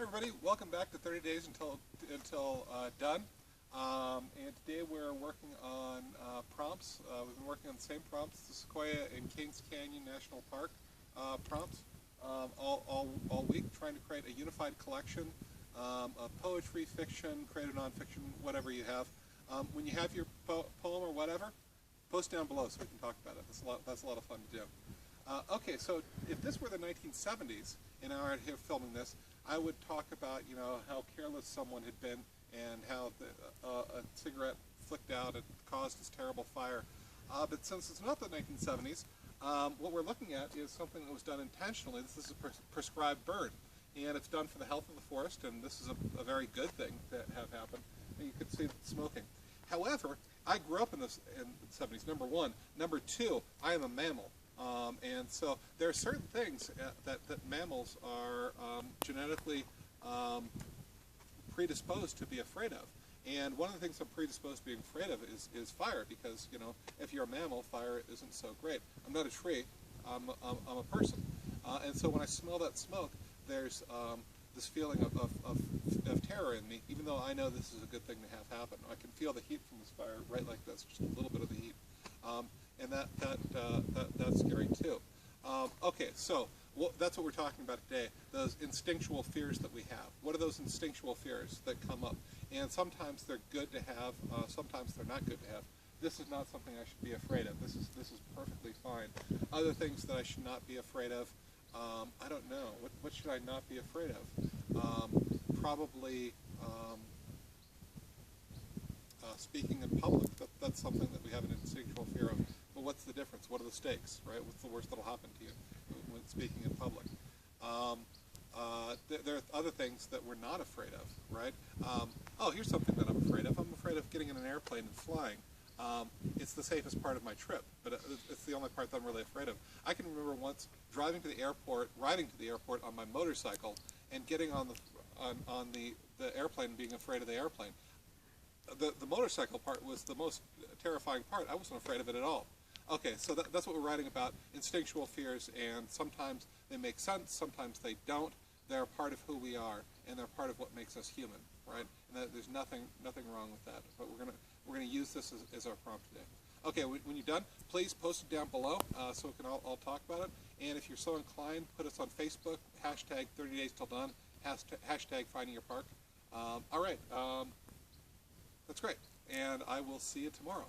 Everybody, welcome back to 30 Days Until Done. And today we're working on prompts. We've been working on the same prompts, the Sequoia and Kings Canyon National Park prompts, all week, trying to create a unified collection of poetry, fiction, creative nonfiction, whatever you have. When you have your poem or whatever, post down below so we can talk about it. That's a lot of fun to do. Okay, so if this were the 1970s and I were here filming this, I would talk about, how careless someone had been and how a cigarette flicked out and caused this terrible fire. But since it's not the 1970s, what we're looking at is something that was done intentionally. This is a prescribed burn, and it's done for the health of the forest, and this is a very good thing that have happened. And you can see smoking. However, I grew up in the 70s, number one. Number two, I am a mammal. And so there are certain things that mammals are genetically predisposed to be afraid of. And one of the things I'm predisposed to being afraid of is fire, because, if you're a mammal, fire isn't so great. I'm not a tree, I'm a person. And so when I smell that smoke, there's this feeling of terror in me, even though I know this is a good thing to have happen. I can feel the heat from this fire right like this, just a little bit of the heat. And that's scary too. Okay, so that's what we're talking about today, those instinctual fears that we have. What are those instinctual fears that come up? And sometimes they're good to have, sometimes they're not good to have. This is not something I should be afraid of. This is perfectly fine. Other things that I should not be afraid of, I don't know. What should I not be afraid of? Probably speaking in public. That's something that we have an instinctual fear of. But what's the difference? What are the stakes, right? What's the worst that'll happen to you when speaking in public? There are other things that we're not afraid of, right? Here's something that I'm afraid of. I'm afraid of getting in an airplane and flying. It's the safest part of my trip, but it's the only part that I'm really afraid of. I can remember once riding to the airport on my motorcycle, and getting on the airplane and being afraid of the airplane. The motorcycle part was the most terrifying part. I wasn't afraid of it at all. Okay, so that's what we're writing about, instinctual fears, and sometimes they make sense, sometimes they don't. They're a part of who we are, and they're part of what makes us human, right? And there's nothing wrong with that. But we're gonna use this as our prompt today. Okay, when you're done, please post it down below so we can all talk about it. And if you're so inclined, put us on Facebook, hashtag 30 Days Till Done, hashtag Finding Your Park. All right, that's great, and I will see you tomorrow.